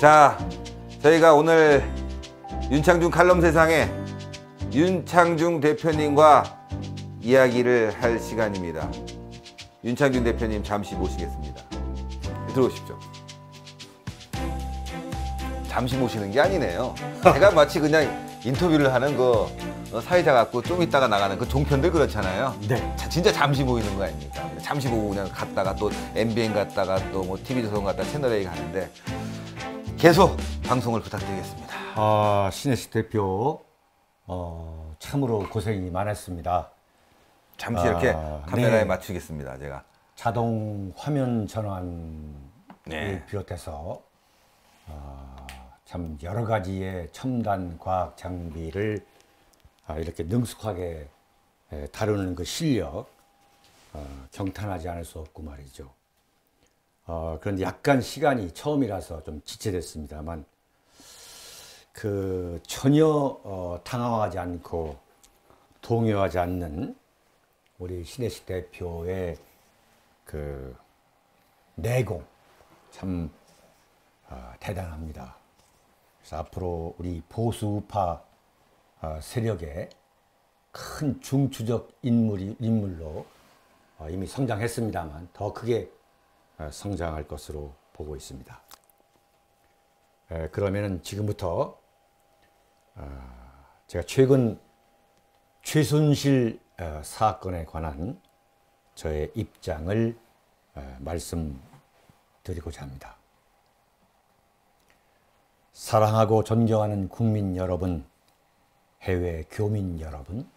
자, 저희가 오늘 윤창중 칼럼 세상에 윤창중 대표님과 이야기를 할 시간입니다. 윤창중 대표님 잠시 모시겠습니다. 들어오십시오. 잠시 모시는 게 아니네요. 제가 마치 그냥 인터뷰를 하는 거 사회자 갖고 좀 있다가 나가는 그 종편들 그렇잖아요. 네. 진짜 잠시 보이는 거 아닙니까? 잠시 보고 그냥 갔다가 또 MBN 갔다가 또 뭐 TV조선 갔다가 채널A 가는데 계속 방송을 부탁드리겠습니다. 신혜식 대표 참으로 고생이 많았습니다. 잠시 이렇게 카메라에 네. 맞추겠습니다. 제가 자동 화면 전환을 네. 비롯해서 참 여러 가지의 첨단 과학 장비를 이렇게 능숙하게 다루는 그 실력 경탄하지 않을 수 없고 말이죠. 그런데 약간 시간이 처음이라서 좀 지체됐습니다만 전혀 당황하지 않고 동요하지 않는 우리 신혜식 대표의 그 내공 참 대단합니다. 그래서 앞으로 우리 보수 우파 세력의 큰 중추적 인물로 이미 성장했습니다만 더 크게 성장할 것으로 보고 있습니다. 그러면은 지금부터 제가 최근 최순실 사건에 관한 저의 입장을 말씀드리고자 합니다. 사랑하고 존경하는 국민 여러분, 해외 교민 여러분,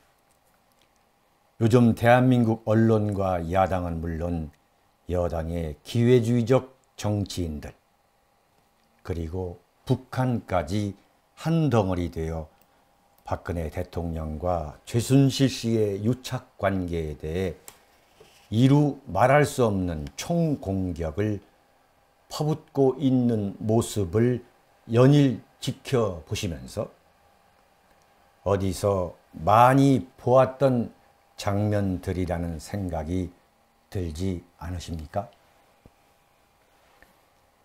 요즘 대한민국 언론과 야당은 물론 여당의 기회주의적 정치인들, 그리고 북한까지 한 덩어리 되어 박근혜 대통령과 최순실 씨의 유착 관계에 대해 이루 말할 수 없는 총공격을 퍼붓고 있는 모습을 연일 지켜보시면서 어디서 많이 보았던 장면들이라는 생각이 들지 않으십니까?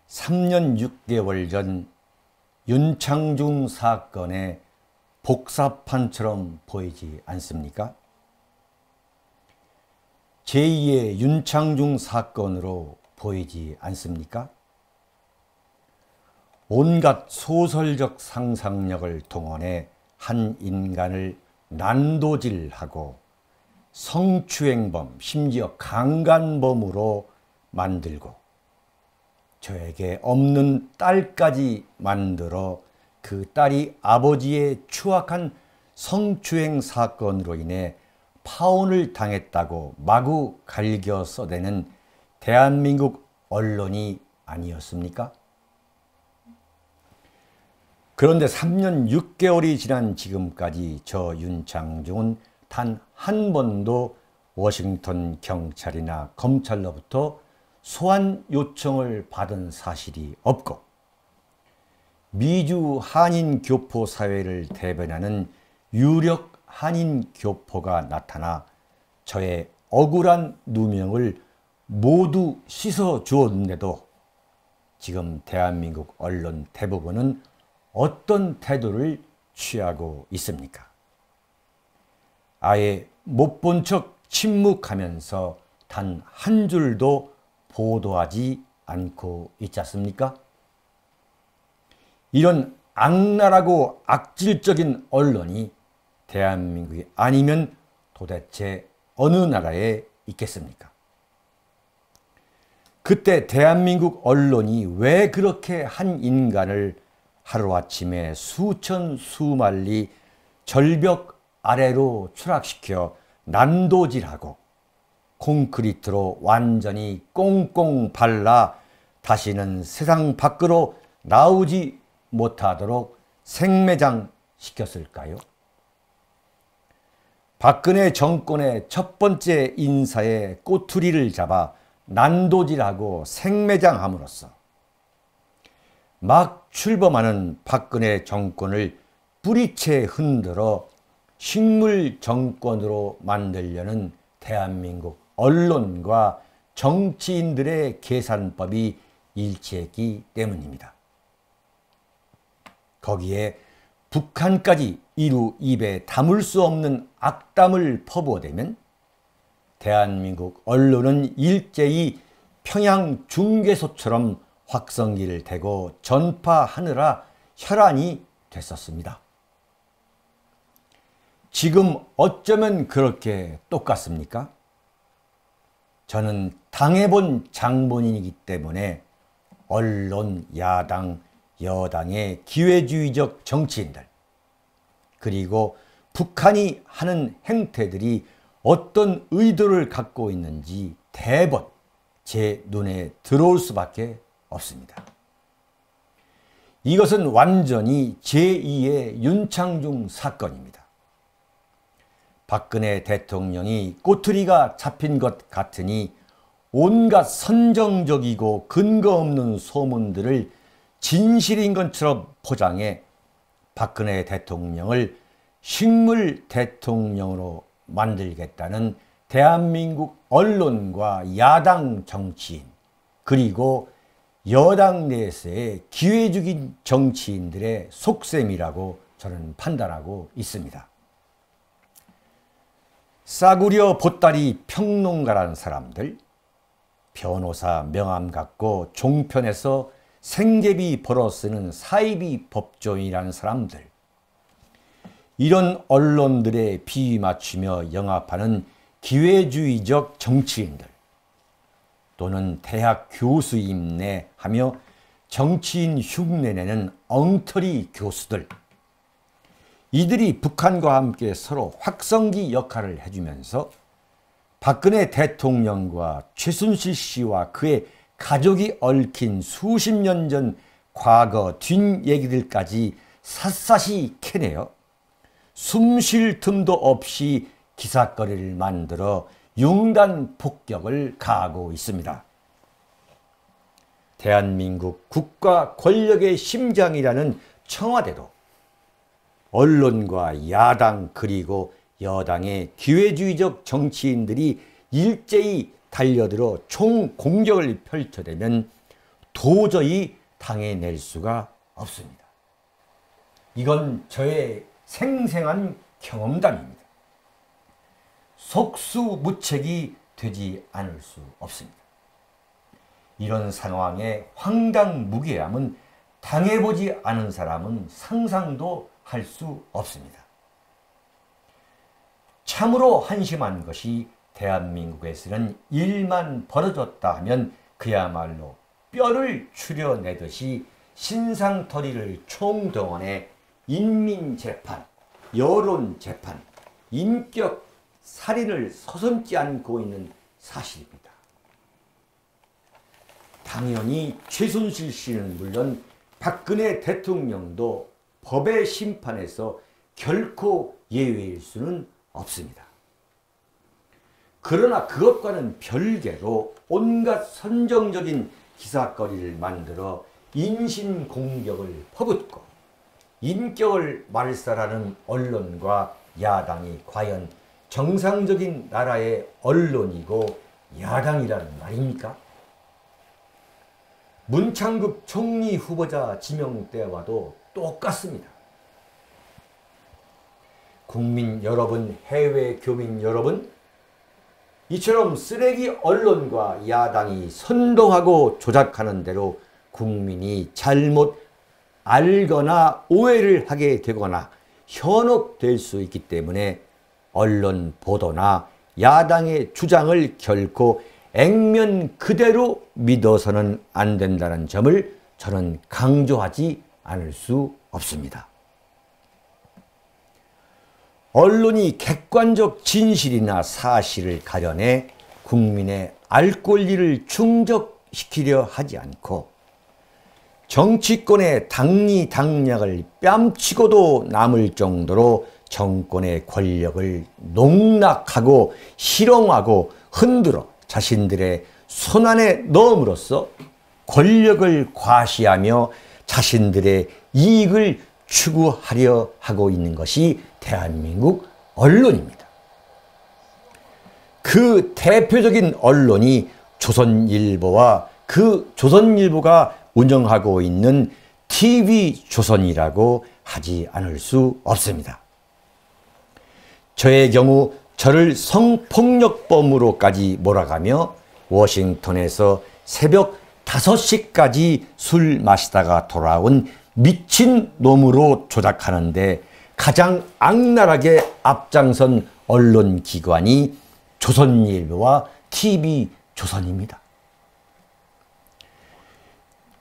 3년 6개월 전 윤창중 사건의 복사판처럼 보이지 않습니까? 제2의 윤창중 사건으로 보이지 않습니까? 온갖 소설적 상상력을 동원해 한 인간을 난도질하고 성추행범, 심지어 강간범으로 만들고 저에게 없는 딸까지 만들어 그 딸이 아버지의 추악한 성추행 사건으로 인해 파혼을 당했다고 마구 갈겨 써대는 대한민국 언론이 아니었습니까? 그런데 3년 6개월이 지난 지금까지 저 윤창중은 단 한 번도 워싱턴 경찰이나 검찰로부터 소환 요청을 받은 사실이 없고 미주 한인 교포 사회를 대변하는 유력 한인 교포가 나타나 저의 억울한 누명을 모두 씻어 주었는데도 지금 대한민국 언론 대부분은 어떤 태도를 취하고 있습니까? 아예 못 본 척 침묵하면서 단 한 줄도 보도하지 않고 있지 않습니까? 이런 악랄하고 악질적인 언론이 대한민국이 아니면 도대체 어느 나라에 있겠습니까? 그때 대한민국 언론이 왜 그렇게 한 인간을 하루아침에 수천 수만리 절벽 아래로 추락시켜 난도질하고 콘크리트로 완전히 꽁꽁 발라 다시는 세상 밖으로 나오지 못하도록 생매장 시켰을까요? 박근혜 정권의 첫 번째 인사의 꼬투리를 잡아 난도질하고 생매장함으로써 막 출범하는 박근혜 정권을 뿌리채 흔들어 식물 정권으로 만들려는 대한민국 언론과 정치인들의 계산법이 일치했기 때문입니다. 거기에 북한까지 이루 입에 담을 수 없는 악담을 퍼부어대면 대한민국 언론은 일제히 평양 중개소처럼 확성기를 대고 전파하느라 혈안이 됐었습니다. 지금 어쩌면 그렇게 똑같습니까? 저는 당해본 장본인이기 때문에 언론, 야당, 여당의 기회주의적 정치인들, 그리고 북한이 하는 행태들이 어떤 의도를 갖고 있는지 대번 제 눈에 들어올 수밖에 없습니다. 이것은 완전히 제2의 윤창중 사건입니다. 박근혜 대통령이 꼬투리가 잡힌 것 같으니 온갖 선정적이고 근거 없는 소문들을 진실인 것처럼 포장해 박근혜 대통령을 식물 대통령으로 만들겠다는 대한민국 언론과 야당 정치인, 그리고 여당 내에서의 기회주의 정치인들의 속셈이라고 저는 판단하고 있습니다. 싸구려 보따리 평론가라는 사람들, 변호사 명함 갖고 종편에서 생계비 벌어 쓰는 사이비 법조인이라는 사람들, 이런 언론들의 비위 맞추며 영합하는 기회주의적 정치인들, 또는 대학 교수임내 하며 정치인 흉내내는 엉터리 교수들, 이들이 북한과 함께 서로 확성기 역할을 해주면서 박근혜 대통령과 최순실 씨와 그의 가족이 얽힌 수십 년 전 과거 뒷얘기들까지 샅샅이 캐내어 숨 쉴 틈도 없이 기사거리를 만들어 융단 폭격을 가하고 있습니다. 대한민국 국가 권력의 심장이라는 청와대도 언론과 야당 그리고 여당의 기회주의적 정치인들이 일제히 달려들어 총공격을 펼쳐대면 도저히 당해낼 수가 없습니다. 이건 저의 생생한 경험담입니다. 속수무책이 되지 않을 수 없습니다. 이런 상황의 황당무계함은 당해보지 않은 사람은 상상도 할 수 없습니다. 참으로 한심한 것이 대한민국에서는 일만 벌어졌다 하면 그야말로 뼈를 추려내듯이 신상털이를 총동원해 인민재판, 여론재판, 인격 살인을 서슴지 않고 있는 사실입니다. 당연히 최순실 씨는 물론 박근혜 대통령도 법의 심판에서 결코 예외일 수는 없습니다. 그러나 그것과는 별개로 온갖 선정적인 기사거리를 만들어 인신공격을 퍼붓고 인격을 말살하는 언론과 야당이 과연 정상적인 나라의 언론이고 야당이라는 말입니까? 문창급 총리 후보자 지명 때와도 똑같습니다. 국민 여러분, 해외 교민 여러분, 이처럼 쓰레기 언론과 야당이 선동하고 조작하는 대로 국민이 잘못 알거나 오해를 하게 되거나 현혹될 수 있기 때문에 언론 보도나 야당의 주장을 결코 액면 그대로 믿어서는 안 된다는 점을 저는 강조하지 않을 수 없습니다. 언론이 객관적 진실이나 사실을 가려내 국민의 알 권리를 충족시키려 하지 않고 정치권의 당리당략을 뺨치고도 남을 정도로 정권의 권력을 농락하고 희롱하고 흔들어 자신들의 손안에 넣음으로써 권력을 과시하며 자신들의 이익을 추구하려 하고 있는 것이 대한민국 언론입니다. 그 대표적인 언론이 조선일보와 그 조선일보가 운영하고 있는 TV조선이라고 하지 않을 수 없습니다. 저의 경우 저를 성폭력범으로까지 몰아가며 워싱턴에서 새벽 5시까지 술 마시다가 돌아온 미친 놈으로 조작하는데 가장 악랄하게 앞장선 언론기관이 조선일보와 TV조선입니다.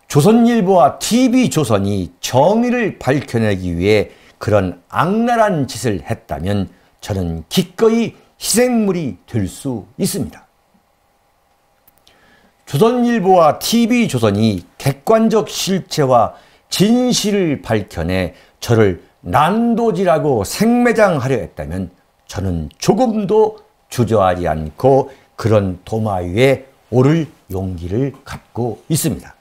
조선일보와 TV조선이 정의를 밝혀내기 위해 그런 악랄한 짓을 했다면 저는 기꺼이 희생물이 될 수 있습니다. 조선일보와 TV조선이 객관적 실체와 진실을 밝혀내 저를 난도질하고 생매장하려 했다면 저는 조금도 주저하지 않고 그런 도마 위에 오를 용기를 갖고 있습니다.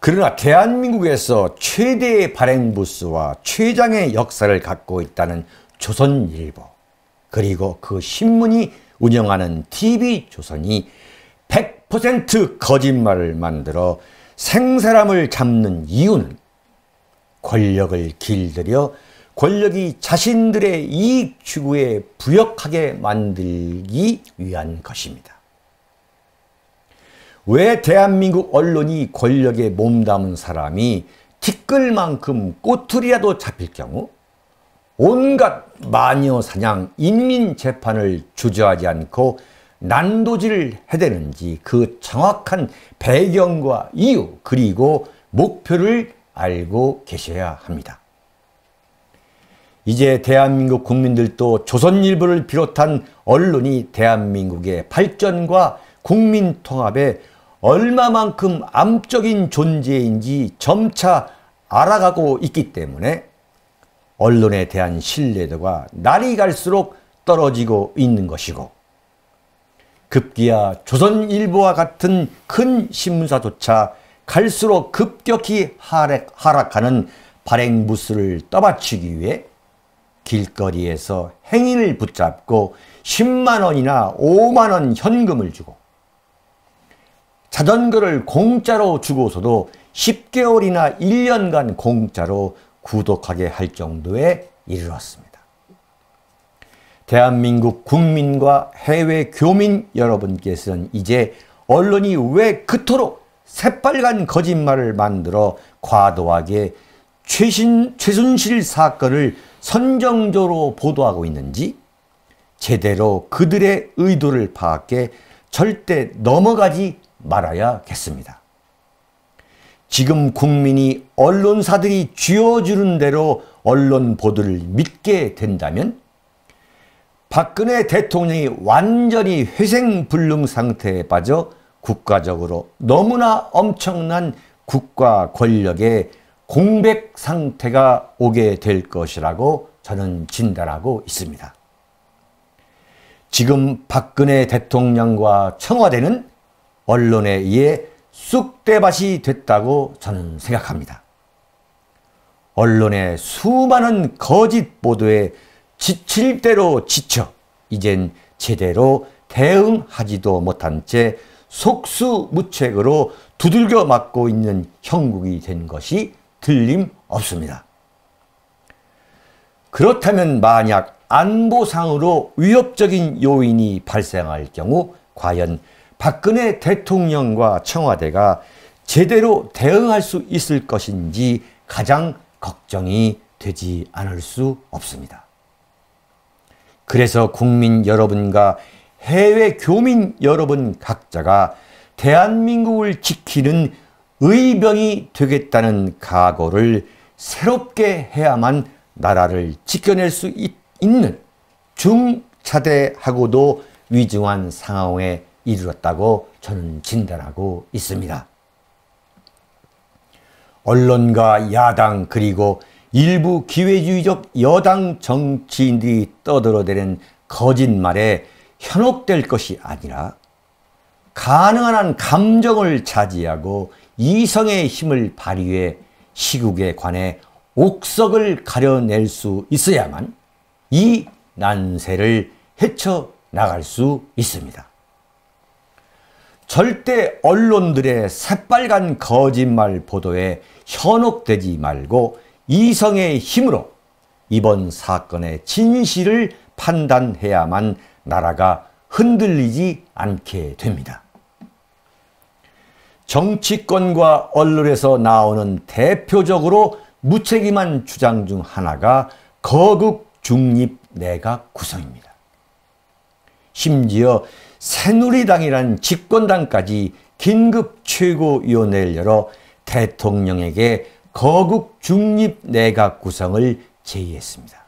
그러나 대한민국에서 최대의 발행부수와 최장의 역사를 갖고 있다는 조선일보, 그리고 그 신문이 운영하는 TV조선이 100% 거짓말을 만들어 생사람을 잡는 이유는 권력을 길들여 권력이 자신들의 이익 추구에 부역하게 만들기 위한 것입니다. 왜 대한민국 언론이 권력에 몸담은 사람이 티끌만큼 꼬투리라도 잡힐 경우 온갖 마녀사냥 인민재판을 주저하지 않고 난도질을 해대는지 그 정확한 배경과 이유 그리고 목표를 알고 계셔야 합니다. 이제 대한민국 국민들도 조선일보를 비롯한 언론이 대한민국의 발전과 국민 통합에 얼마만큼 암적인 존재인지 점차 알아가고 있기 때문에 언론에 대한 신뢰도가 날이 갈수록 떨어지고 있는 것이고, 급기야 조선일보와 같은 큰 신문사조차 갈수록 급격히 하락하는 발행부수를 떠받치기 위해 길거리에서 행인을 붙잡고 10만 원이나 5만 원 현금을 주고 자전거를 공짜로 주고서도 10개월이나 1년간 공짜로 구독하게 할 정도에 이르렀습니다. 대한민국 국민과 해외 교민 여러분께서는 이제 언론이 왜 그토록 새빨간 거짓말을 만들어 과도하게 최순실 사건을 선정적으로 보도하고 있는지 제대로 그들의 의도를 파악해 절대 넘어가지 말아야겠습니다. 지금 국민이 언론사들이 쥐어주는 대로 언론 보도를 믿게 된다면 박근혜 대통령이 완전히 회생불능 상태에 빠져 국가적으로 너무나 엄청난 국가 권력의 공백 상태가 오게 될 것이라고 저는 진단하고 있습니다. 지금 박근혜 대통령과 청와대는 언론에 의해 쑥대밭이 됐다고 저는 생각합니다. 언론의 수많은 거짓 보도에 지칠 대로 지쳐 이젠 제대로 대응하지도 못한 채 속수무책으로 두들겨 맞고 있는 형국이 된 것이 틀림없습니다. 그렇다면 만약 안보상으로 위협적인 요인이 발생할 경우 과연 박근혜 대통령과 청와대가 제대로 대응할 수 있을 것인지 가장 걱정이 되지 않을 수 없습니다. 그래서 국민 여러분과 해외 교민 여러분 각자가 대한민국을 지키는 의병이 되겠다는 각오를 새롭게 해야만 나라를 지켜낼 수 있는 중차대하고도 위중한 상황에 이르렀다고 저는 진단하고 있습니다. 언론과 야당 그리고 일부 기회주의적 여당 정치인들이 떠들어대는 거짓말에 현혹될 것이 아니라 가능한 한 감정을 자제하고 이성의 힘을 발휘해 시국에 관해 옥석을 가려낼 수 있어야만 이 난세를 헤쳐나갈 수 있습니다. 절대 언론들의 새빨간 거짓말 보도에 현혹되지 말고 이성의 힘으로 이번 사건의 진실을 판단해야만 나라가 흔들리지 않게 됩니다. 정치권과 언론에서 나오는 대표적으로 무책임한 주장 중 하나가 거국 중립 내각 구성입니다. 심지어 새누리당이란 집권당까지 긴급 최고위원회를 열어 대통령에게 거국 중립 내각 구성을 제의했습니다.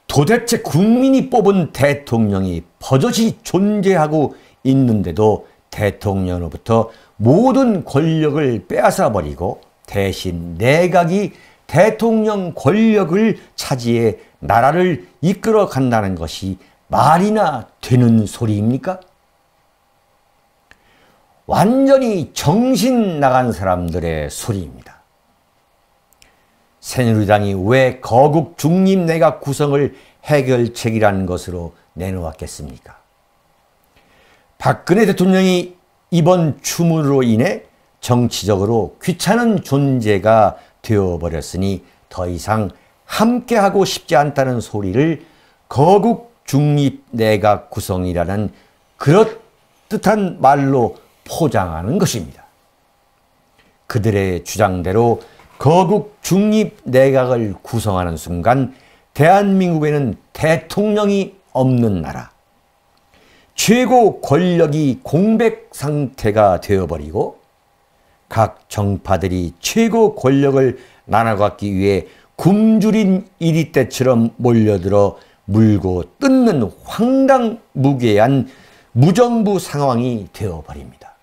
도대체 국민이 뽑은 대통령이 버젓이 존재하고 있는데도 대통령으로부터 모든 권력을 빼앗아 버리고 대신 내각이 대통령 권력을 차지해 나라를 이끌어 간다는 것이 말이나 되는 소리입니까? 완전히 정신 나간 사람들의 소리입니다. 새누리당이 왜 거국 중립 내각 구성을 해결책이라는 것으로 내놓았겠습니까? 박근혜 대통령이 이번 추문으로 인해 정치적으로 귀찮은 존재가 되어버렸으니 더 이상 함께하고 싶지 않다는 소리를 거국 중립 내각 구성이라는 그럴듯한 말로 포장하는 것입니다. 그들의 주장대로 거국 중립 내각을 구성하는 순간 대한민국에는 대통령이 없는 나라, 최고 권력이 공백 상태가 되어버리고 각 정파들이 최고 권력을 나눠갖기 위해 굶주린 이리떼처럼 몰려들어 물고 뜯는 황당무계한 무정부 상황이 되어버립니다.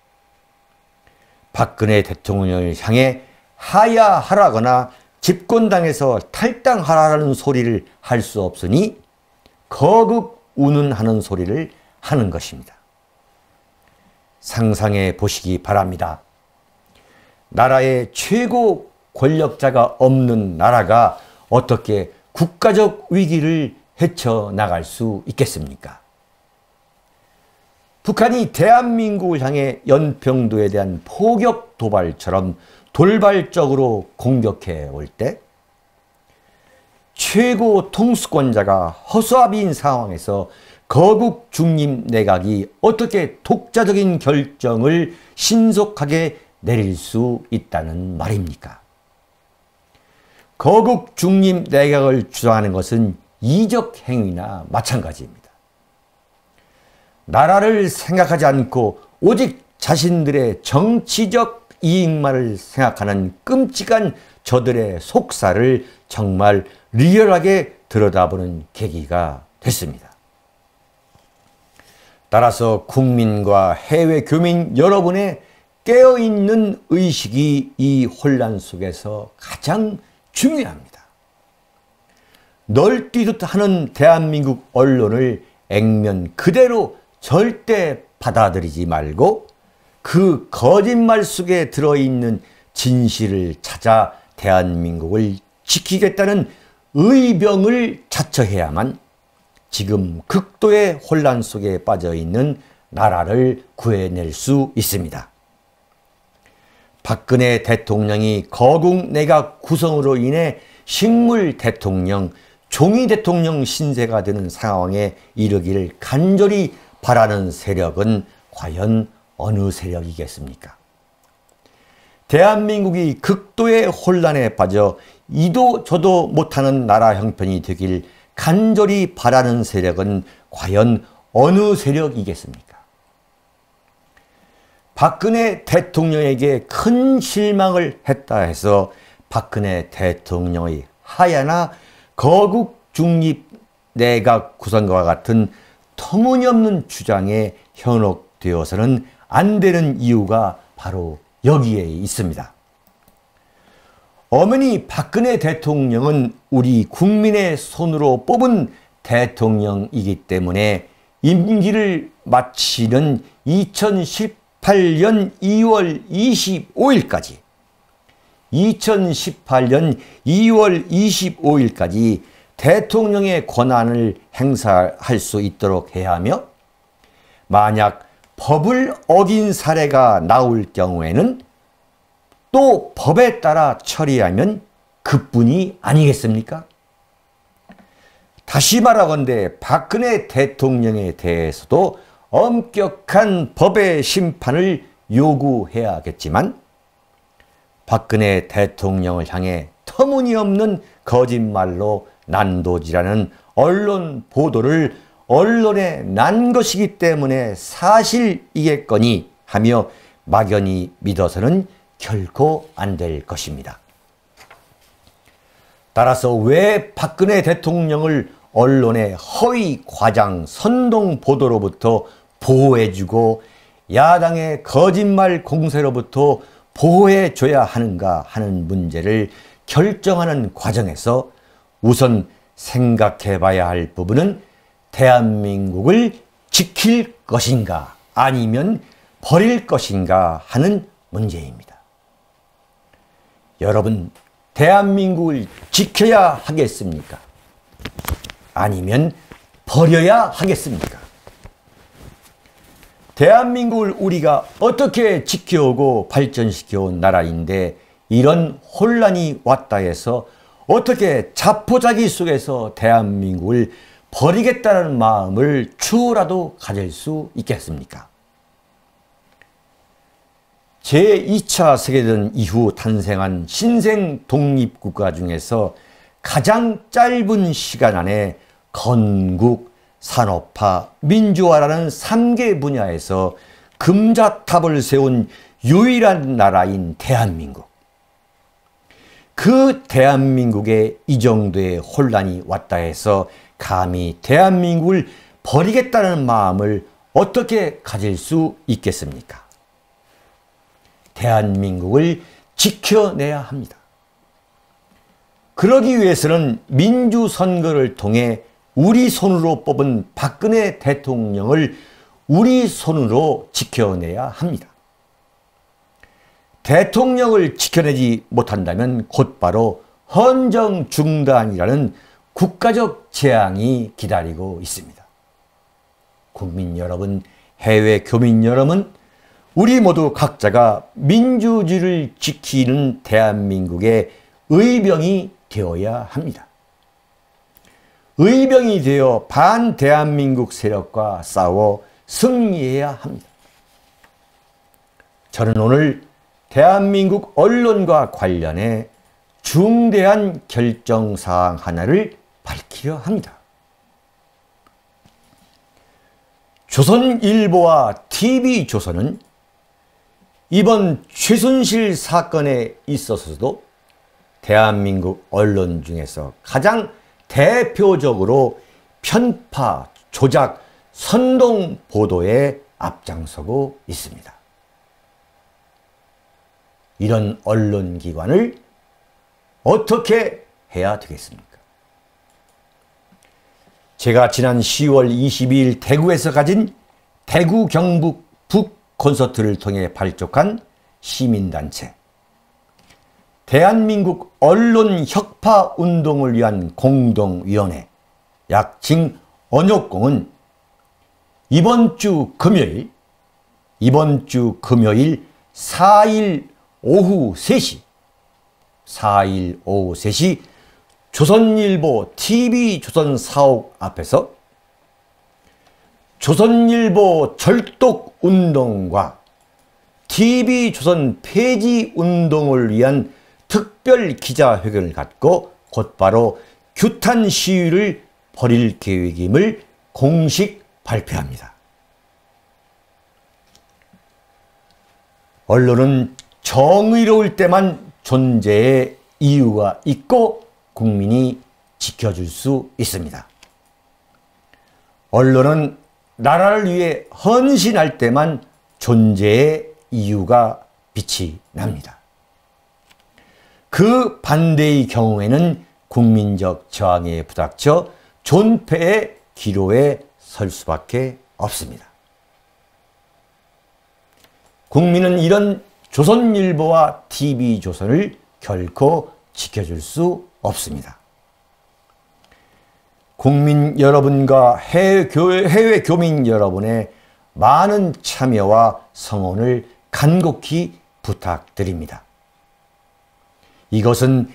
박근혜 대통령을 향해 하야하라거나 집권당에서 탈당하라는 소리를 할 수 없으니 거국 운운하는 소리를 하는 것입니다. 상상해 보시기 바랍니다. 나라의 최고 권력자가 없는 나라가 어떻게 국가적 위기를 헤쳐나갈 수 있겠습니까? 북한이 대한민국을 향해 연평도에 대한 포격 도발처럼 돌발적으로 공격해 올 때 최고 통수권자가 허수아비인 상황에서 거국 중립 내각이 어떻게 독자적인 결정을 신속하게 내릴 수 있다는 말입니까? 거국 중립 내각을 주장하는 것은 이적 행위나 마찬가지입니다. 나라를 생각하지 않고 오직 자신들의 정치적 이익만을 생각하는 끔찍한 저들의 속사를 정말 리얼하게 들여다보는 계기가 됐습니다. 따라서 국민과 해외 교민 여러분의 깨어있는 의식이 이 혼란 속에서 가장 중요합니다. 널뛰듯 하는 대한민국 언론을 액면 그대로 절대 받아들이지 말고 그 거짓말 속에 들어있는 진실을 찾아 대한민국을 지키겠다는 의병을 자처해야만 지금 극도의 혼란 속에 빠져있는 나라를 구해낼 수 있습니다. 박근혜 대통령이 거국 내각 구성으로 인해 식물 대통령, 종이 대통령 신세가 되는 상황에 이르기를 간절히 바라는 세력은 과연 어느 세력이겠습니까? 대한민국이 극도의 혼란에 빠져 이도 저도 못하는 나라 형편이 되길 간절히 바라는 세력은 과연 어느 세력이겠습니까? 박근혜 대통령에게 큰 실망을 했다 해서 박근혜 대통령의 하야나 거국 중립 내각 구성과 같은 터무니없는 주장에 현혹되어서는 안 되는 이유가 바로 여기에 있습니다. 어머니 박근혜 대통령은 우리 국민의 손으로 뽑은 대통령이기 때문에 임기를 마치는 2018년 2월 25일까지 대통령의 권한을 행사할 수 있도록 해야 하며 만약 법을 어긴 사례가 나올 경우에는 또 법에 따라 처리하면 그뿐이 아니겠습니까? 다시 말하건대 박근혜 대통령에 대해서도 엄격한 법의 심판을 요구해야겠지만 박근혜 대통령을 향해 터무니없는 거짓말로 난도질하는 언론 보도를 언론에 난 것이기 때문에 사실이겠거니 하며 막연히 믿어서는 결코 안 될 것입니다. 따라서 왜 박근혜 대통령을 언론의 허위 과장 선동 보도로부터 보호해주고 야당의 거짓말 공세로부터 보호해줘야 하는가 하는 문제를 결정하는 과정에서 우선 생각해봐야 할 부분은 대한민국을 지킬 것인가 아니면 버릴 것인가 하는 문제입니다. 여러분, 대한민국을 지켜야 하겠습니까? 아니면 버려야 하겠습니까? 대한민국을 우리가 어떻게 지켜오고 발전시켜온 나라인데 이런 혼란이 왔다 해서 어떻게 자포자기 속에서 대한민국을 버리겠다는 마음을 추후라도 가질 수 있겠습니까? 제2차 세계대전 이후 탄생한 신생 독립국가 중에서 가장 짧은 시간 안에 건국, 산업화, 민주화라는 3개 분야에서 금자탑을 세운 유일한 나라인 대한민국. 그 대한민국에 이 정도의 혼란이 왔다 해서 감히 대한민국을 버리겠다는 마음을 어떻게 가질 수 있겠습니까? 대한민국을 지켜내야 합니다. 그러기 위해서는 민주선거를 통해 우리 손으로 뽑은 박근혜 대통령을 우리 손으로 지켜내야 합니다. 대통령을 지켜내지 못한다면 곧바로 헌정 중단이라는 국가적 재앙이 기다리고 있습니다. 국민 여러분, 해외 교민 여러분, 우리 모두 각자가 민주주의를 지키는 대한민국의 의병이 되어야 합니다. 의병이 되어 반대한민국 세력과 싸워 승리해야 합니다. 저는 오늘 대한민국 언론과 관련해 중대한 결정사항 하나를 밝히려 합니다. 조선일보와 TV조선은 이번 최순실 사건에 있어서도 대한민국 언론 중에서 가장 대표적으로 편파, 조작, 선동 보도에 앞장서고 있습니다. 이런 언론기관을 어떻게 해야 되겠습니까? 제가 지난 10월 22일 대구에서 가진 대구 경북 북 콘서트를 통해 발족한 시민단체 대한민국 언론 혁파 운동을 위한 공동위원회 약칭 언혁공은 이번 주 금요일 4일 오후 3시 조선일보 TV조선 사옥 앞에서 조선일보 절독운동과 TV조선 폐지운동을 위한 특별 기자회견을 갖고 곧바로 규탄 시위를 벌일 계획임을 공식 발표합니다. 언론은 정의로울 때만 존재의 이유가 있고 국민이 지켜줄 수 있습니다. 언론은 나라를 위해 헌신할 때만 존재의 이유가 빛이 납니다. 그 반대의 경우에는 국민적 저항에 부닥쳐 존폐의 기로에 설 수밖에 없습니다. 국민은 이런 조선일보와 TV조선을 결코 지켜줄 수 없습니다. 국민 여러분과 해외 교민 여러분의 많은 참여와 성원을 간곡히 부탁드립니다. 이것은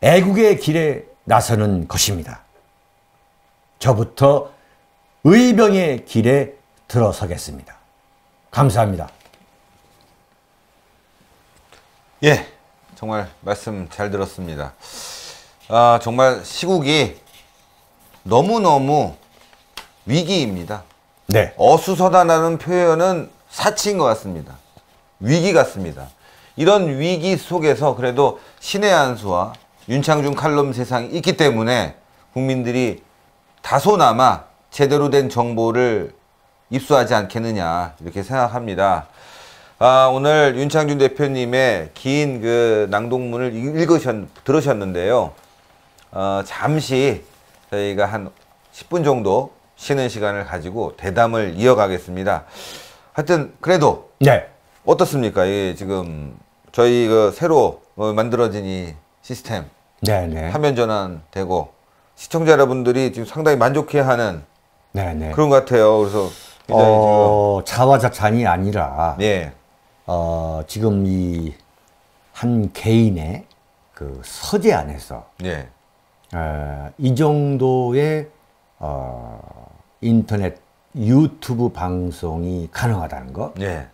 애국의 길에 나서는 것입니다. 저부터 의병의 길에 들어서겠습니다. 감사합니다. 예, 정말 말씀 잘 들었습니다. 정말 시국이 너무너무 위기입니다. 네. 어수선하다는 표현은 사치인 것 같습니다. 위기 같습니다. 이런 위기 속에서 그래도 신의 한 수와 윤창중 칼럼 세상이 있기 때문에 국민들이 다소나마 제대로 된 정보를 입수하지 않겠느냐 이렇게 생각합니다. 오늘 윤창중 대표님의 긴 그 낭독문을 들으셨는데요. 잠시 저희가 한 10분 정도 쉬는 시간을 가지고 대담을 이어가겠습니다. 하여튼 그래도 네. 어떻습니까? 이 지금 저희 그 새로 만들어진 이 시스템 네네. 화면 전환되고 시청자 여러분들이 지금 상당히 만족해하는 네네. 그런 것 같아요. 그래서 굉장히 자화자찬이 아니라 지금 예. 지금 이 한 개인의 그 서재 안에서 예. 이 정도의 인터넷 유튜브 방송이 가능하다는 거, 예.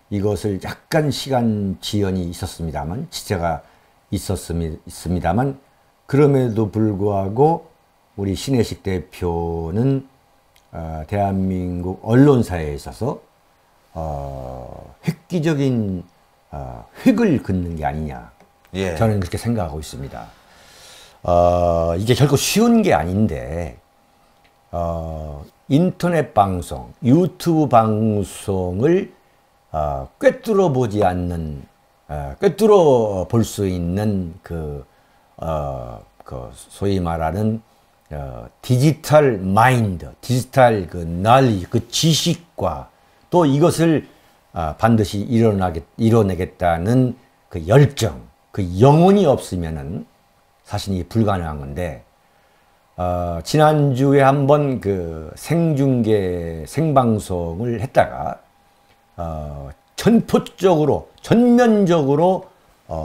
이것을 약간 시간 지연이 있었습니다만, 지체가 있습니다만, 그럼에도 불구하고 우리 신혜식 대표는 대한민국 언론사에 있어서 획기적인 획을 긋는 게 아니냐. 예. 저는 그렇게 생각하고 있습니다. 이게 결코 쉬운 게 아닌데, 인터넷 방송, 유튜브 방송을 꿰뚫어 보지 않는, 꿰뚫어 볼 수 있는 그 소위 말하는 디지털 마인드, 디지털 그 널리, 그 지식과 또 이것을 반드시 이뤄내겠다는 그 열정, 그 영혼이 없으면은 사실 이게 불가능한 건데, 지난주에 한번 그 생중계, 생방송을 했다가, 전면적으로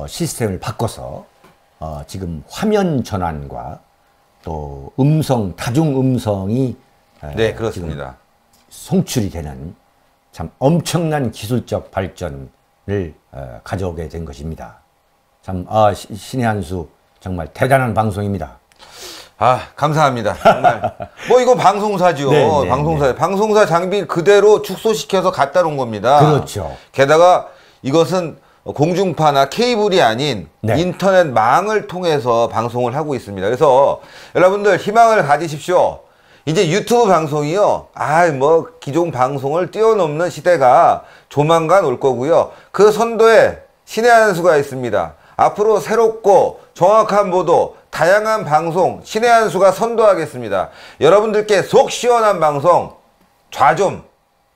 시스템을 바꿔서, 지금 화면 전환과 또 다중 음성이 네, 그렇습니다. 송출이 되는 참 엄청난 기술적 발전을 가져오게 된 것입니다. 참 신의 한 수 정말 대단한 방송입니다. 감사합니다. 정말 이거 방송사죠. 네, 네, 방송사 네. 방송사 장비 그대로 축소시켜서 갖다 놓은 겁니다. 그렇죠. 게다가 이것은 공중파나 케이블이 아닌 네. 인터넷 망을 통해서 방송을 하고 있습니다. 그래서 여러분들 희망을 가지십시오. 이제 유튜브 방송이요. 기존 방송을 뛰어넘는 시대가 조만간 올 거고요. 그 선도에 신의 한 수가 있습니다. 앞으로 새롭고 정확한 보도, 다양한 방송 신의 한 수가 선도하겠습니다. 여러분들께 속 시원한 방송,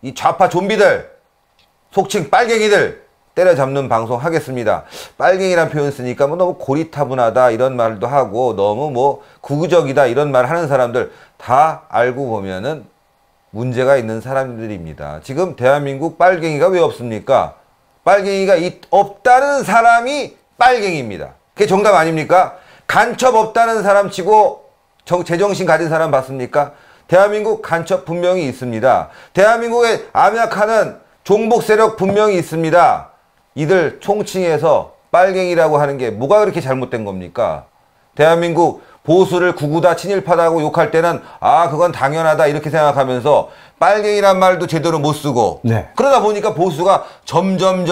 이 좌파 좀비들, 속칭 빨갱이들 때려잡는 방송 하겠습니다. 빨갱이란 표현 쓰니까 너무 고리타분하다 이런 말도 하고 너무 구구적이다 이런 말 하는 사람들 다 알고 보면은 문제가 있는 사람들입니다. 지금 대한민국 빨갱이가 왜 없습니까? 빨갱이가 없다는 사람이 빨갱이입니다. 그게 정답 아닙니까? 간첩 없다는 사람 치고 제정신 가진 사람 봤습니까? 대한민국 간첩 분명히 있습니다. 대한민국에 암약하는 종북 세력 분명히 있습니다. 이들 총칭해서 빨갱이라고 하는 게 뭐가 그렇게 잘못된 겁니까? 대한민국 보수를 구구다 친일파다고 욕할 때는 그건 당연하다 이렇게 생각하면서 빨갱이란 말도 제대로 못 쓰고 네. 그러다 보니까 보수가 점점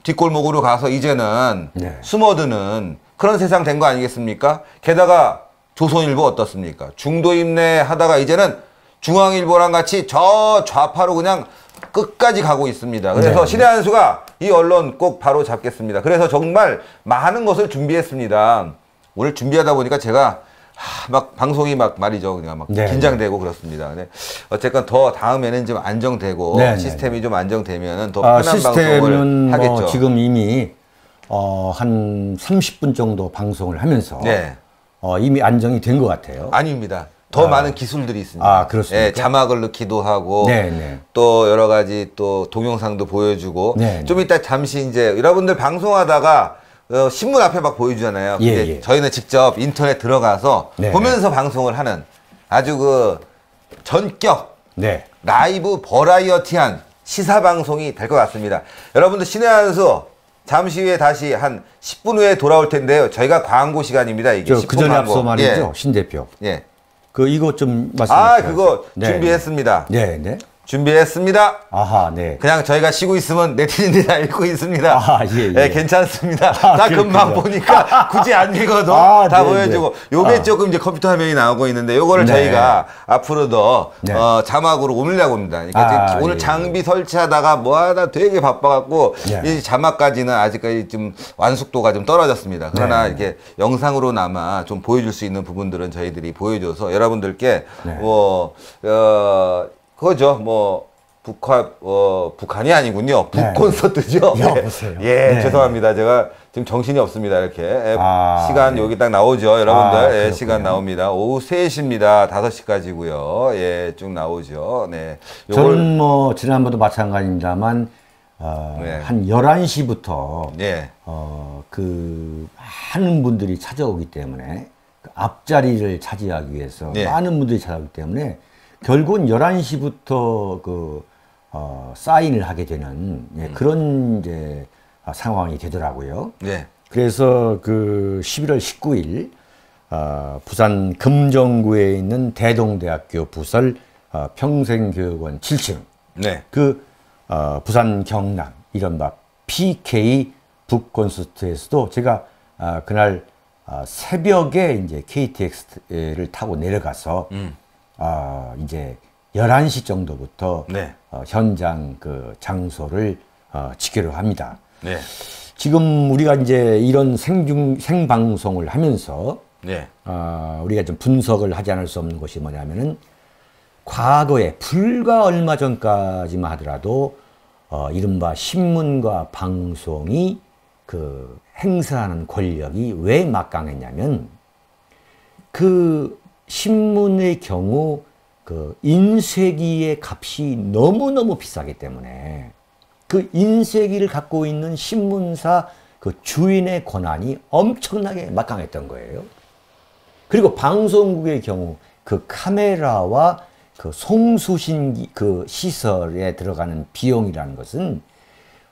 뒷골목으로 가서 이제는 네. 숨어드는 그런 세상 된 거 아니겠습니까? 게다가 조선일보 어떻습니까? 중도인내 하다가 이제는 중앙일보랑 같이 저 좌파로 그냥 끝까지 가고 있습니다. 그래서 네. 신의 한 수가 이 언론 꼭 바로 잡겠습니다. 그래서 정말 많은 것을 준비했습니다. 오늘 준비하다 보니까 제가 방송이 말이죠. 그냥 네. 긴장되고 그렇습니다. 근데 어쨌건 더 다음에는 좀 안정되고 네. 시스템이 좀 안정되면은 더 편한 방송을 시스템은 하겠죠. 지금 이미 한 30분 정도 방송을 하면서 네. 이미 안정이 된 것 같아요. 아닙니다. 더 많은 기술들이 있습니다. 아, 그렇습니까? 예, 자막을 넣기도 하고 네. 또 여러 가지 또 동영상도 보여주고 네. 좀 이따 잠시 이제 여러분들 방송하다가 신문 앞에 막 보여주잖아요. 예, 근데 예. 저희는 직접 인터넷 들어가서 네. 보면서 방송을 하는 아주 그 전격 네. 라이브 버라이어티한 시사 방송이 될 것 같습니다. 여러분들 신의 한 수 잠시 후에 다시 한 10분 후에 돌아올 텐데요. 저희가 광고 시간입니다. 이게 10분 그 전에 광고. 앞서 말이죠. 예. 신 대표. 예. 그 이것 좀 말씀해 아, 주세요. 그거 네. 준비했습니다. 네. 준비했습니다. 아하, 네. 그냥 저희가 쉬고 있으면 네티즌들이 다 읽고 있습니다. 아, 예. 네, 괜찮습니다. 아, 다 금방 그렇군요. 보니까 굳이 안 읽어도 아, 다 네, 보여주고. 네. 요게 조금 이제 컴퓨터 화면이 나오고 있는데 요거를 네. 저희가 앞으로 더 네. 자막으로 옮기려고 합니다. 그러니까 지금 오늘 예. 장비 설치하다가 뭐 하다 되게 바빠갖고 네. 이 자막까지는 아직까지 좀 완숙도가 좀 떨어졌습니다. 그러나 네. 이렇게 영상으로나마 좀 보여줄 수 있는 부분들은 저희들이 보여줘서 여러분들께 네. 그거죠. 북한이 아니군요. 네. 북콘서트죠. 여보세요. 예, 네. 죄송합니다. 제가 지금 정신이 없습니다. 이렇게. 시간 네. 여기 딱 나오죠. 여러분들. 예, 그렇군요. 시간 나옵니다. 오후 3시입니다. 5시까지고요. 예, 쭉 나오죠. 네. 저는 뭐 지난번도 마찬가지입니다만 네. 한 11시부터 예. 그 많은 분들이 찾아오기 때문에 그 앞자리를 차지하기 위해서 네. 많은 분들이 찾아오기 때문에 결국은 11시부터 사인을 하게 되는 그런 이제 상황이 되더라고요. 네. 그래서 그 11월 19일 부산 금정구에 있는 대동대학교 부설 평생교육원 7층 네. 그 부산 경남 이른바 PK 북콘서트에서도 제가 그날 새벽에 이제 KTX를 타고 내려가서 이제 11시 정도부터 네. 현장 그 장소를 지키려 합니다. 네. 지금 우리가 이제 이런 생방송을 하면서 네. 우리가 좀 분석을 하지 않을 수 없는 것이 뭐냐면은 과거에 불과 얼마 전까지만 하더라도 이른바 신문과 방송이 그 행사하는 권력이 왜 막강했냐면 그 신문의 경우 그 인쇄기의 값이 너무너무 비싸기 때문에 그 인쇄기를 갖고 있는 신문사 그 주인의 권한이 엄청나게 막강했던 거예요. 그리고 방송국의 경우 그 카메라와 그 송수신기 그 시설에 들어가는 비용이라는 것은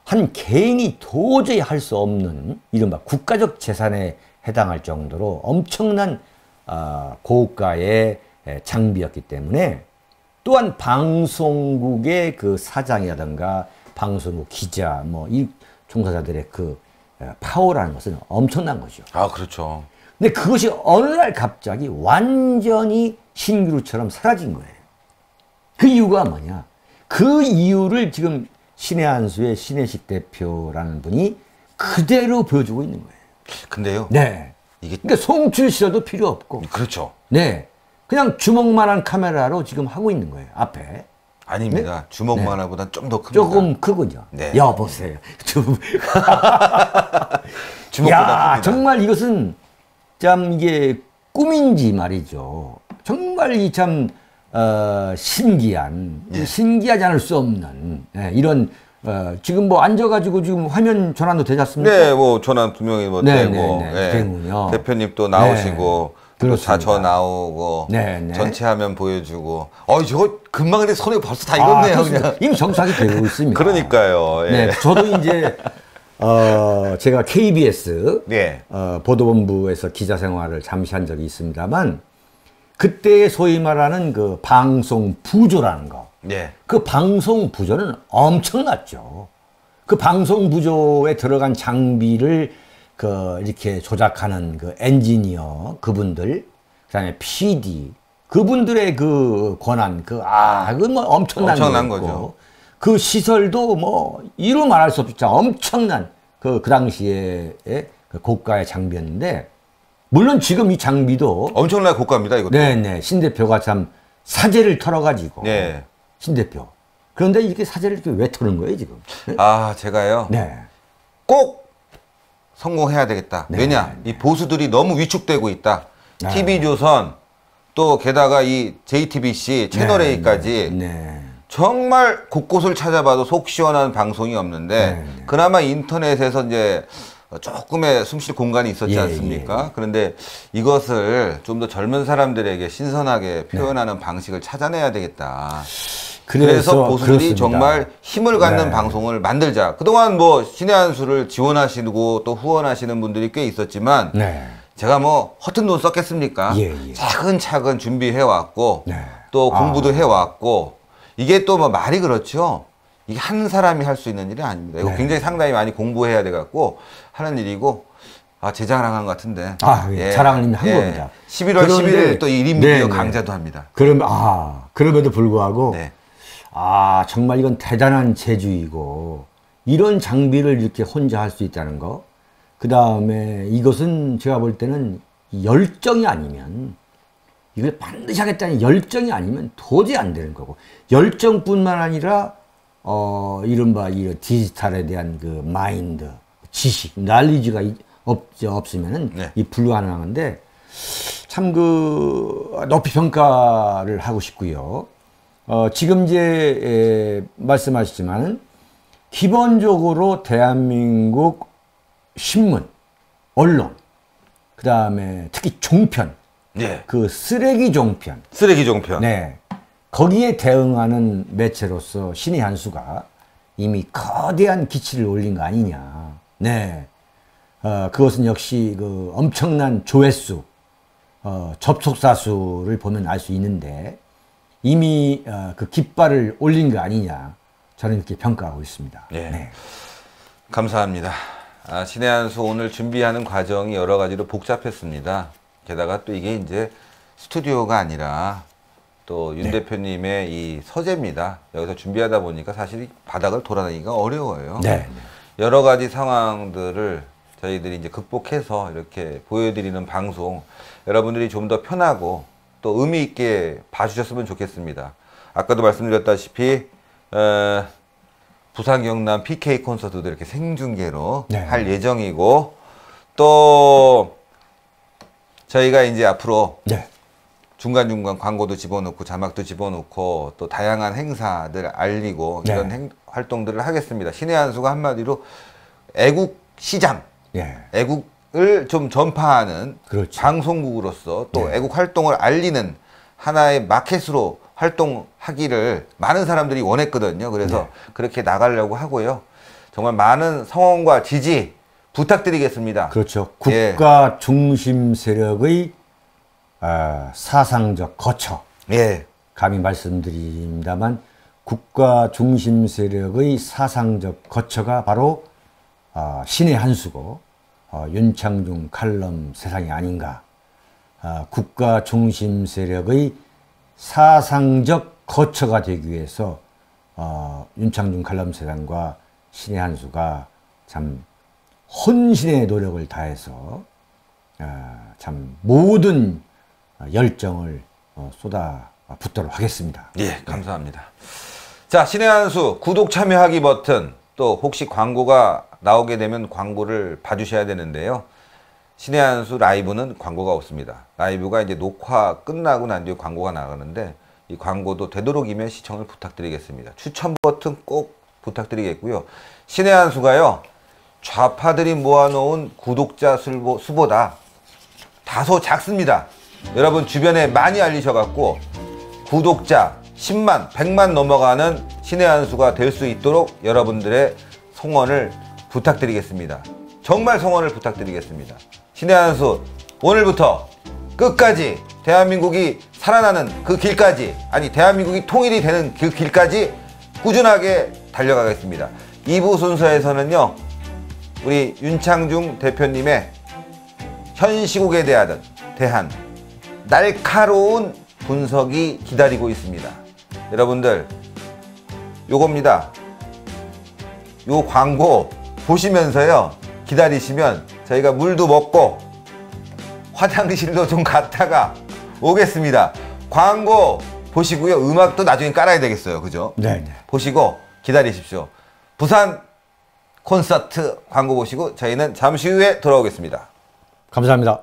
한 개인이 도저히 할 수 없는 이른바 국가적 재산에 해당할 정도로 엄청난 고가의 장비였기 때문에 또한 방송국의 그 사장이라든가 방송국 기자 뭐 이 종사자들의 그 파워라는 것은 엄청난 거죠. 아, 그렇죠. 근데 그것이 어느 날 갑자기 완전히 신기루처럼 사라진 거예요. 그 이유가 뭐냐? 그 이유를 지금 신의 한수의 신혜식 대표라는 분이 그대로 보여주고 있는 거예요. 근데요. 네. 이게 그러니까 송출 시설도 필요 없고. 그렇죠. 네. 그냥 주먹만한 카메라로 지금 하고 있는 거예요. 앞에. 아닙니다. 주먹만화보단 좀 더 큽니다. 조금 크군요. 네. 여보세요. 주먹보다 야, 큽니다. 정말 이것은 참 이게 꿈인지 말이죠. 정말 이 참 신기한, 예. 신기하지 않을 수 없는 이런 지금 뭐 앉아가지고 지금 화면 전환도 되지 않습니까? 네, 뭐 전화 분명히 뭐 네, 되고 네, 네, 예. 되는군요. 대표님 또 나오시고 또 그렇습니다. 자처 나오고 네, 네. 전체 화면 보여주고 저거 금방 근데 손에 벌써 다 익었네요. 그렇습니다. 그냥. 이미 정착이 되고 있습니다. 그러니까요. 예. 네, 저도 이제 제가 KBS 네. 보도본부에서 기자 생활을 잠시 한 적이 있습니다만 그때 소위 말하는 그 방송 부조라는 거. 네. 그 방송 부조는 엄청났죠. 그 방송 부조에 들어간 장비를 그 이렇게 조작하는 그 엔지니어 그분들, 그다음에 PD 그분들의 그 권한 그건 뭐 엄청난 거였고, 거죠. 그 시설도 뭐 이루 말할 수 없죠. 엄청난 그 당시에 그 고가의 장비였는데 물론 지금 이 장비도 엄청나게 고가입니다, 이것도. 네네 신 대표가 참 사재를 털어가지고 네. 신 대표 그런데 이렇게 사재를 이렇게 왜 털은 거예요 지금? 제가요. 네. 꼭 성공해야 되겠다. 네, 왜냐? 이 보수들이 너무 위축되고 있다. 네. TV조선, 또 게다가 이 JTBC 채널 A까지 네. 정말 곳곳을 찾아봐도 속 시원한 방송이 없는데 네. 그나마 인터넷에서 이제 조금의 숨쉴 공간이 있었지 않습니까? 그런데 이것을 좀 더 젊은 사람들에게 신선하게 표현하는 방식을 찾아내야 되겠다. 그래서 보수들이 그렇습니다. 정말 힘을 갖는 방송을 만들자. 그동안 뭐 신의 한 수를 지원하시고 또 후원하시는 분들이 꽤 있었지만 제가 뭐 허튼 돈 썼겠습니까? 차근차근 준비해왔고 또 공부도 해왔고 이게 또 뭐 말이 그렇죠. 이게 한 사람이 할 수 있는 일이 아닙니다. 이거 굉장히 상당히 많이 공부해야 돼갖고 하는 일이고 제 자랑한 것 같은데. 자랑을 한 겁니다. 11월 11일 또 1인 미디어 강좌도 합니다. 그럼에도 불구하고 정말 이건 대단한 재주이고 이런 장비를 이렇게 혼자 할 수 있다는 거. 그 다음에 이것은 제가 볼 때는 열정이 아니면 이걸 반드시 하겠다는 열정이 아니면 도저히 안 되는 거고 열정뿐만 아니라 이른바 이런 디지털에 대한 그 마인드, 지식, 날리지가 없으면은 이 불가능한데 참 그 높이 평가를 하고 싶고요. 지금 이제 말씀하셨지만은 기본적으로 대한민국 신문, 언론, 그 다음에 특히 종편, 그 쓰레기 종편, 거기에 대응하는 매체로서 신의 한 수가 이미 거대한 기치를 올린 거 아니냐. 그것은 역시 그 엄청난 조회수, 접속사 수를 보면 알 수 있는데 이미 그 깃발을 올린 거 아니냐. 저는 이렇게 평가하고 있습니다. 감사합니다. 신의 한 수 오늘 준비하는 과정이 여러 가지로 복잡했습니다. 게다가 또 이게 이제 스튜디오가 아니라 또 윤 대표님의 이 서재입니다. 여기서 준비하다 보니까 사실 바닥을 돌아다니기가 어려워요. 여러 가지 상황들을 저희들이 이제 극복해서 이렇게 보여드리는 방송 여러분들이 좀 더 편하고 또 의미 있게 봐주셨으면 좋겠습니다. 아까도 말씀드렸다시피 부산 경남 PK 콘서트도 이렇게 생중계로 할 예정이고 또 저희가 이제 앞으로 중간중간 광고도 집어넣고 자막도 집어넣고 또 다양한 행사들 알리고 이런 활동들을 하겠습니다. 신의 한 수가 한마디로 애국 시장, 애국을 좀 전파하는 방송국으로서 또 애국 활동을 알리는 하나의 마켓으로 활동하기를 많은 사람들이 원했거든요. 그래서 그렇게 나가려고 하고요. 정말 많은 성원과 지지 부탁드리겠습니다. 그렇죠. 국가 중심 세력의 사상적 거처. 감히 말씀드립니다만 국가 중심 세력의 사상적 거처가 바로 신의 한 수고 윤창중 칼럼 세상이 아닌가. 국가 중심 세력의 사상적 거처가 되기 위해서 윤창중 칼럼 세상과 신의 한 수가 참 혼신의 노력을 다해서 참 모든 열정을 쏟아붓도록 하겠습니다. 감사합니다. 자, 신의 한 수 구독 참여하기 버튼 또 혹시 광고가 나오게 되면 광고를 봐주셔야 되는데요. 신의 한 수 라이브는 광고가 없습니다. 라이브가 이제 녹화 끝나고 난 뒤에 광고가 나가는데 이 광고도 되도록이면 시청을 부탁드리겠습니다. 추천 버튼 꼭 부탁드리겠고요. 신의 한 수가요. 좌파들이 모아놓은 구독자 수보다 다소 작습니다. 여러분 주변에 많이 알리셔갖고 구독자 10만, 100만 넘어가는 신의 한 수가 될 수 있도록 여러분들의 성원을 부탁드리겠습니다. 정말 성원을 부탁드리겠습니다. 신의 한 수 오늘부터 끝까지 대한민국이 살아나는 그 길까지 대한민국이 통일이 되는 그 길까지 꾸준하게 달려가겠습니다. 2부 순서에서는요. 우리 윤창중 대표님의 현 시국에 대한 날카로운 분석이 기다리고 있습니다. 여러분들 요겁니다. 요 광고 보시면서요 기다리시면 저희가 물도 먹고 화장실도 좀 갔다가 오겠습니다. 광고 보시고요. 음악도 나중에 깔아야 되겠어요. 그죠? 보시고 기다리십시오. 부산 콘서트 광고 보시고 저희는 잠시 후에 돌아오겠습니다. 감사합니다.